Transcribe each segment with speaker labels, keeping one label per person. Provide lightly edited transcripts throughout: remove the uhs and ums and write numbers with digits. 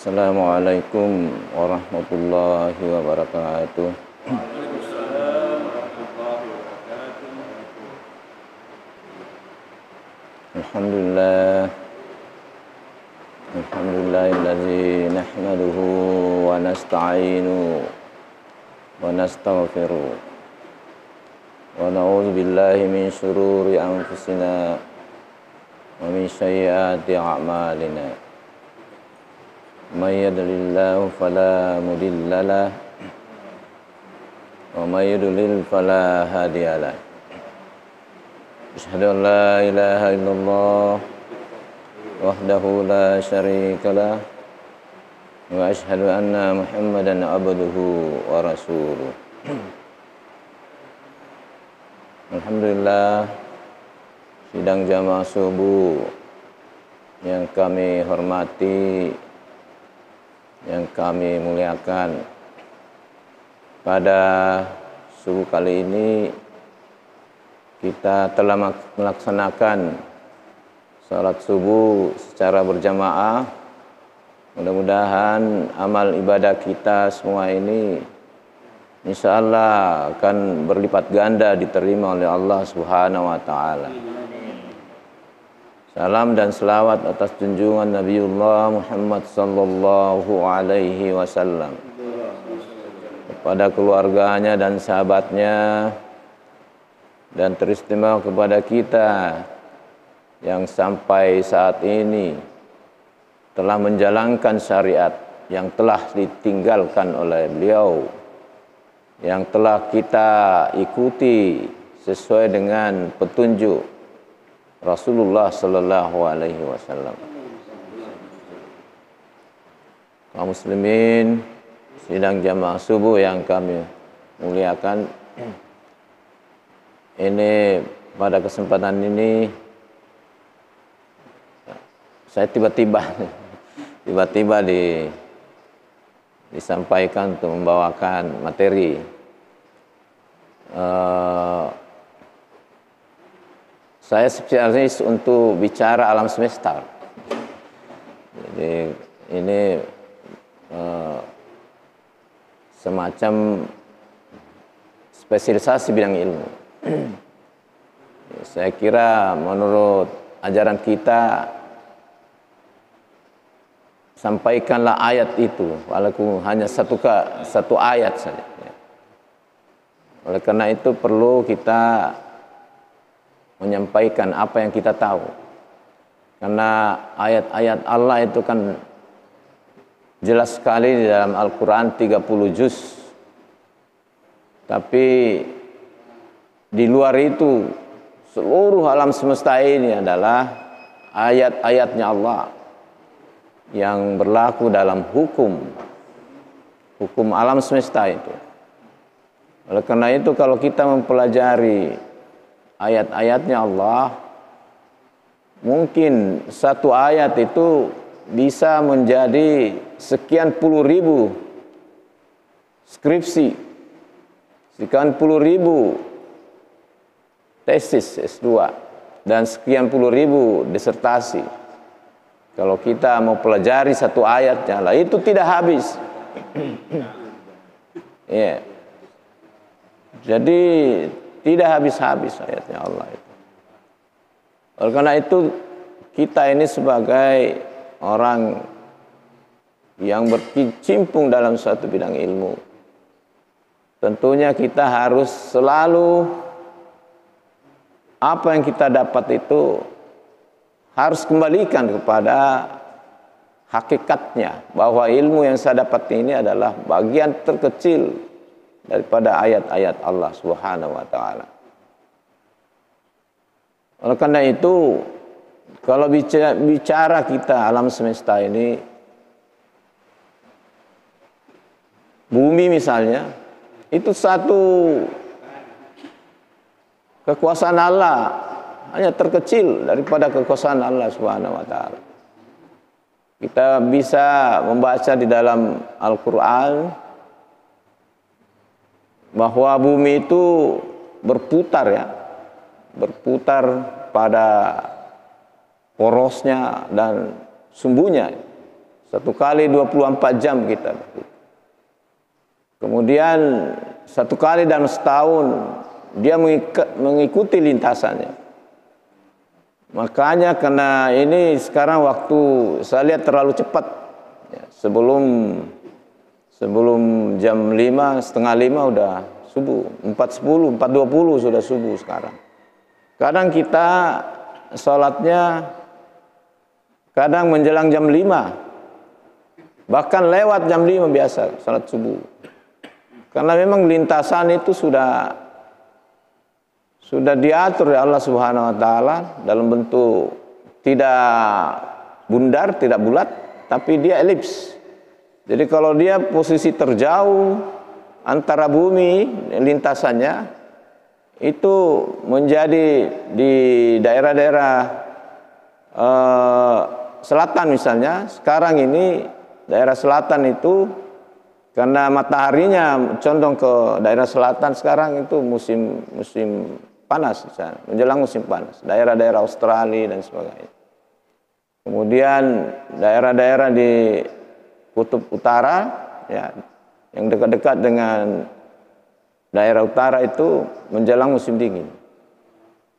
Speaker 1: Assalamualaikum warahmatullahi wabarakatuh.
Speaker 2: Waalaikumsalam warahmatullahi wabarakatuh.
Speaker 1: Alhamdulillah. Alhamdulillahilladzi nahmaduhu wa nasta'inu wa nastaghfiruh. Wa na'udzu billahi min syururi anfusina wa min sayyiati a'malina. May yahdihillahu fala mudilla lahu wa may yudlil fala hadiya lahu. Asyhadu an la ilaha illallah wahdahu la syarika lah wa asyhadu anna Muhammadan abduhu wa rasuluh. Alhamdulillah, sidang jamaah subuh yang kami hormati, yang kami muliakan, pada subuh kali ini kita telah melaksanakan salat subuh secara berjamaah. Mudah-mudahan amal ibadah kita semua ini insya Allah akan berlipat ganda diterima oleh Allah Subhanahu wa Ta'ala. Salam dan selawat atas junjungan Nabiullah Muhammad sallallahu alaihi wasallam, kepada keluarganya dan sahabatnya, dan teristimewa kepada kita yang sampai saat ini telah menjalankan syariat yang telah ditinggalkan oleh beliau, yang telah kita ikuti sesuai dengan petunjuk Rasulullah sallallahu alaihi wasallam. Kaum muslimin, sidang jamaah subuh yang kami muliakan, ini pada kesempatan ini saya tiba-tiba disampaikan untuk membawakan materi saya spesialis untuk bicara alam semesta. Jadi ini semacam spesialisasi bidang ilmu. Saya kira menurut ajaran kita, sampaikanlah ayat itu, walaupun hanya satu ayat saja. Oleh karena itu perlu kita menyampaikan apa yang kita tahu, karena ayat-ayat Allah itu kan jelas sekali di dalam Al-Quran 30 juz, tapi di luar itu seluruh alam semesta ini adalah ayat-ayatnya Allah yang berlaku dalam hukum alam semesta itu. Oleh karena itu kalau kita mempelajari ayat-ayatnya Allah, mungkin satu ayat itu bisa menjadi sekian puluh ribu skripsi, sekian puluh ribu tesis S2, dan sekian puluh ribu disertasi. Kalau kita mau pelajari satu ayatnya lah, itu tidak habis. Ya. Jadi tidak habis-habis ayatnya Allah itu. Oleh karena itu kita ini sebagai orang yang berkecimpung dalam suatu bidang ilmu, tentunya kita harus selalu apa yang kita dapat itu harus kembalikan kepada hakikatnya, bahwa ilmu yang saya dapat ini adalah bagian terkecil daripada ayat-ayat Allah Subhanahu wa Ta'ala. Oleh karena itu, kalau bicara kita alam semesta ini, bumi misalnya, itu satu kekuasaan Allah, hanya terkecil daripada kekuasaan Allah Subhanahu wa Ta'ala. Kita bisa membaca di dalam Al-Quran bahwa bumi itu berputar, ya, berputar pada porosnya dan sumbunya, 1 kali 24 jam kita. Kemudian 1 kali dalam setahun dia mengikuti lintasannya. Makanya karena ini sekarang waktu saya lihat terlalu cepat. Ya, sebelum jam 5, setengah 5 udah subuh. 4.10, 4.20 sudah subuh sekarang. Kadang kita sholatnya kadang menjelang jam 5. Bahkan lewat jam 5 biasa sholat subuh. Karena memang lintasan itu sudah diatur oleh Allah Subhanahu wa taala dalam bentuk tidak bundar, tidak bulat, tapi dia elips. Jadi kalau dia posisi terjauh antara bumi lintasannya itu menjadi di daerah-daerah selatan misalnya. Sekarang ini daerah selatan itu karena mataharinya condong ke daerah selatan sekarang itu musim panas, misalnya, menjelang musim panas. Daerah-daerah Australia dan sebagainya. Kemudian daerah-daerah di kutub utara, ya, yang dekat-dekat dengan daerah utara itu menjelang musim dingin.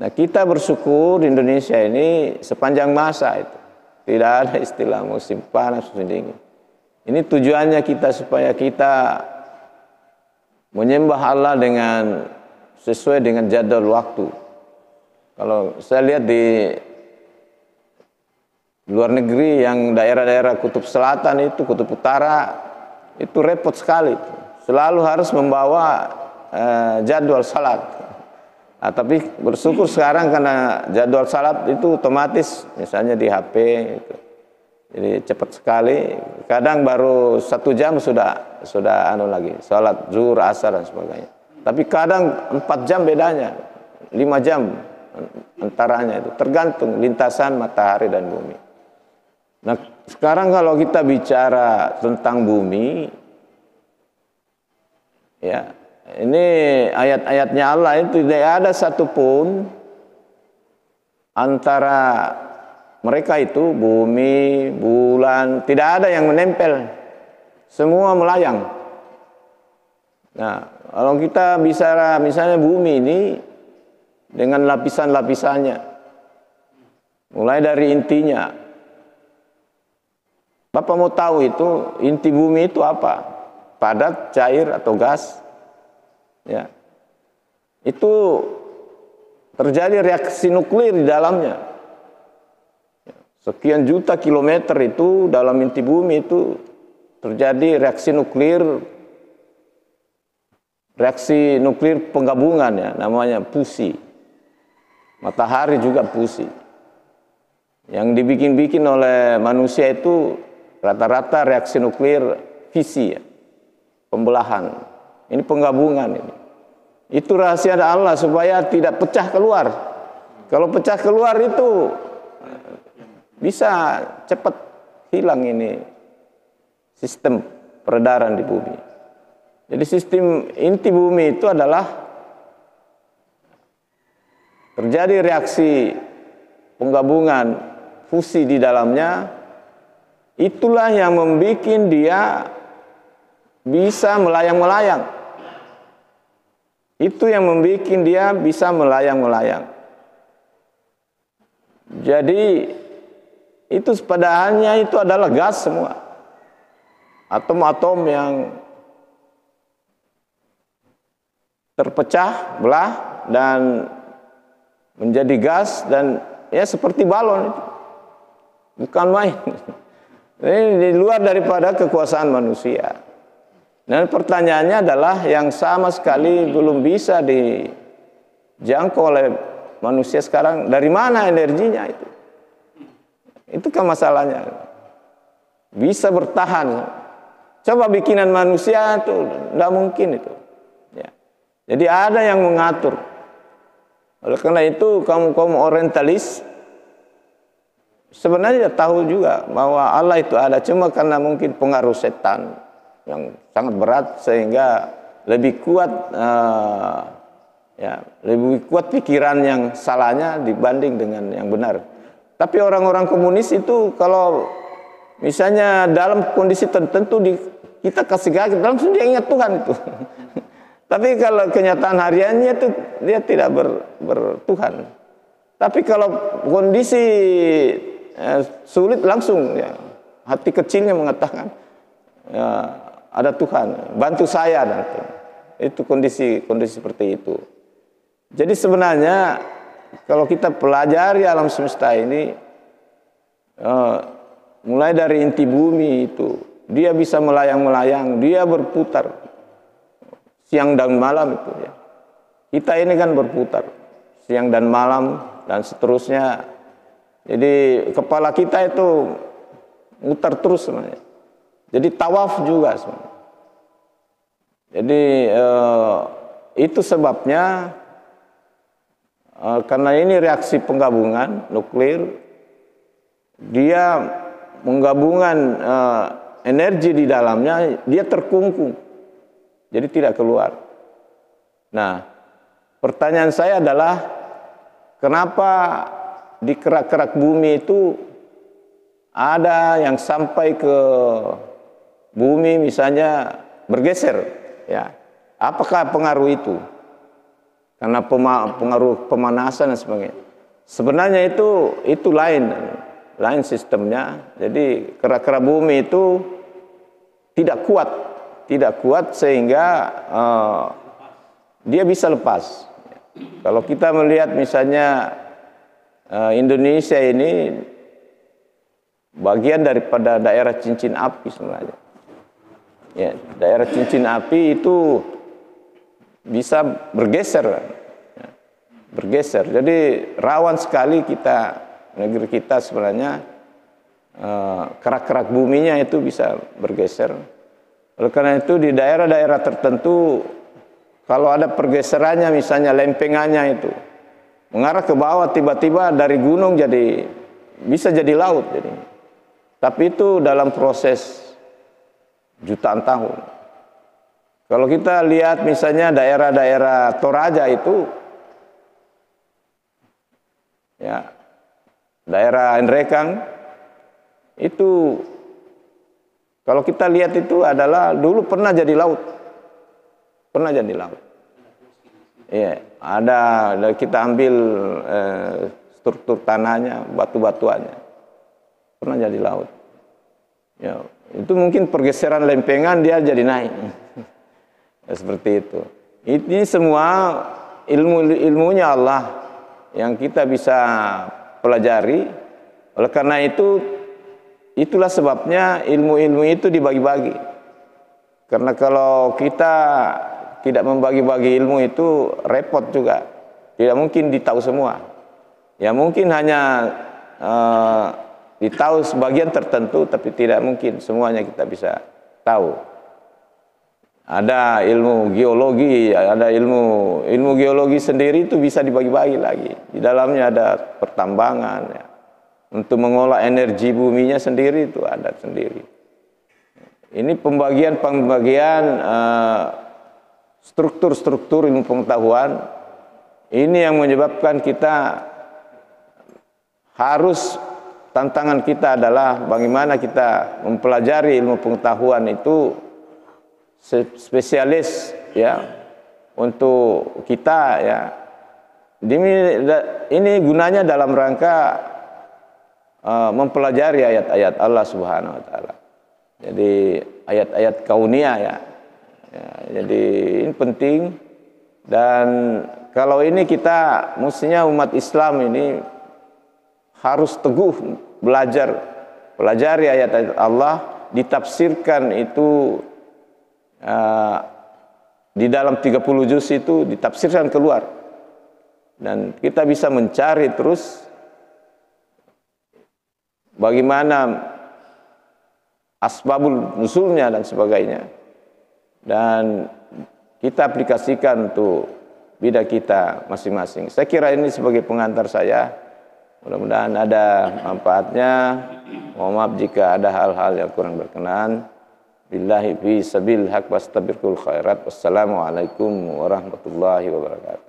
Speaker 1: Nah, kita bersyukur di Indonesia ini sepanjang masa itu tidak ada istilah musim panas, musim dingin. Ini tujuannya kita supaya kita menyembah Allah sesuai dengan jadwal waktu. Kalau saya lihat di luar negeri yang daerah-daerah kutub selatan itu, kutub utara itu repot sekali. Selalu harus membawa jadwal salat. Nah, tapi bersyukur sekarang karena jadwal salat itu otomatis, misalnya di HP gitu. Jadi cepat sekali. Kadang baru 1 jam sudah lagi salat zuhur, asar dan sebagainya. Tapi kadang 4 jam bedanya, 5 jam antaranya itu tergantung lintasan matahari dan bumi. Nah, sekarang kalau kita bicara tentang bumi, ya, ini ayat-ayatnya Allah itu tidak ada satupun antara mereka itu bumi, bulan, tidak ada yang menempel. Semua melayang. Nah, kalau kita bicara misalnya bumi ini dengan lapisan-lapisannya. Mulai dari intinya. Bapak mau tahu itu inti bumi itu apa? Padat, cair atau gas? Ya. Itu terjadi reaksi nuklir di dalamnya. Sekian juta kilometer itu dalam inti bumi itu terjadi reaksi nuklir penggabungan, ya, namanya fusi. Matahari juga fusi. Yang dibikin-bikin oleh manusia itu rata-rata reaksi nuklir fisi, ya, pembelahan. Ini penggabungan ini. Itu rahasia Allah supaya tidak pecah keluar. Kalau pecah keluar itu bisa cepat hilang ini sistem peredaran di bumi. Jadi sistem inti bumi itu adalah terjadi reaksi penggabungan fusi di dalamnya. Itulah yang membuat dia bisa melayang-melayang. Itu yang membuat dia bisa melayang-melayang. Jadi itu padahalnya itu adalah gas semua. Atom-atom yang terpecah belah dan menjadi gas dan ya seperti balon itu. Bukan main. Ini di luar daripada kekuasaan manusia. Dan pertanyaannya adalah yang sama sekali belum bisa dijangkau oleh manusia sekarang, dari mana energinya itu? Itu kan masalahnya. Bisa bertahan. Coba bikinan manusia itu tidak mungkin itu. Ya. Jadi ada yang mengatur. Oleh karena itu kaum orientalis sebenarnya tahu juga bahwa Allah itu ada, cuma karena mungkin pengaruh setan yang sangat berat sehingga lebih kuat lebih kuat pikiran yang salahnya dibanding dengan yang benar. Tapi orang-orang komunis itu kalau Misalnya dalam kondisi tertentu kita kasih kaget, langsung dia ingat Tuhan itu. Tapi kalau kenyataan hariannya itu dia tidak bertuhan. Tapi kalau kondisi sulit langsung ya, hati kecilnya mengatakan ya, ada Tuhan, bantu saya nanti. Itu kondisi seperti itu. Jadi sebenarnya kalau kita pelajari alam semesta ini, mulai dari inti bumi itu, dia bisa melayang-melayang, dia berputar siang dan malam itu ya. Kita ini kan berputar siang dan malam dan seterusnya. Jadi kepala kita itu mutar terus sebenarnya. Jadi tawaf juga sebenarnya. Jadi itu sebabnya karena ini reaksi penggabungan nuklir, dia menggabungan energi di dalamnya, dia terkungkung, jadi tidak keluar. Nah, pertanyaan saya adalah kenapa di kerak-kerak bumi itu ada yang sampai ke bumi misalnya bergeser, ya? Apakah pengaruh itu? Karena pengaruh pemanasan dan sebagainya. Sebenarnya itu lain sistemnya. Jadi kerak-kerak bumi itu tidak kuat sehingga dia bisa lepas. Kalau kita melihat misalnya Indonesia ini bagian daripada daerah cincin api sebenarnya. Ya, daerah cincin api itu bisa bergeser, ya, bergeser. Jadi rawan sekali negeri kita sebenarnya kerak-kerak buminya itu bisa bergeser. Oleh karena itu di daerah-daerah tertentu kalau ada pergeserannya misalnya lempengannya itu mengarah ke bawah, tiba-tiba dari gunung bisa jadi laut jadi. Tapi itu dalam proses jutaan tahun. Kalau kita lihat misalnya daerah-daerah Toraja itu, ya, daerah Nrekang itu, kalau kita lihat itu adalah dulu pernah jadi laut, Iya, ada kita ambil struktur tanahnya, batu-batuannya, pernah jadi laut. Ya, itu mungkin pergeseran lempengan dia jadi naik. Seperti itu. Ini semua ilmunya Allah yang kita bisa pelajari. Oleh karena itulah sebabnya ilmu-ilmu itu dibagi-bagi. Karena kalau kita tidak membagi-bagi ilmu itu repot juga. Tidak mungkin ditahu semua. Ya mungkin hanya ditahu sebagian tertentu, tapi tidak mungkin semuanya kita bisa tahu. Ada ilmu geologi, ada ilmu geologi sendiri itu bisa dibagi-bagi lagi. Di dalamnya ada pertambangan, ya. Untuk mengolah energi buminya sendiri itu ada sendiri. Ini pembagian struktur ilmu pengetahuan ini yang menyebabkan kita harus, tantangan kita adalah bagaimana kita mempelajari ilmu pengetahuan itu spesialis, ya, untuk kita, ya. Ini gunanya dalam rangka mempelajari ayat-ayat Allah Subhanahu wa taala. Jadi ayat-ayat kauniyah, ya. Jadi ini penting, dan kalau ini kita mestinya umat Islam ini harus teguh belajar, pelajari ayat-ayat Allah, ditafsirkan itu di dalam 30 juz itu ditafsirkan keluar, dan kita bisa mencari terus bagaimana asbabul nuzulnya dan sebagainya, dan kita aplikasikan untuk bidang kita masing-masing. Saya kira ini sebagai pengantar saya, mudah-mudahan ada manfaatnya. Mohon maaf jika ada hal-hal yang kurang berkenan. Billahi fi sabil haq wastabirul khairat. Wassalamualaikum warahmatullahi wabarakatuh.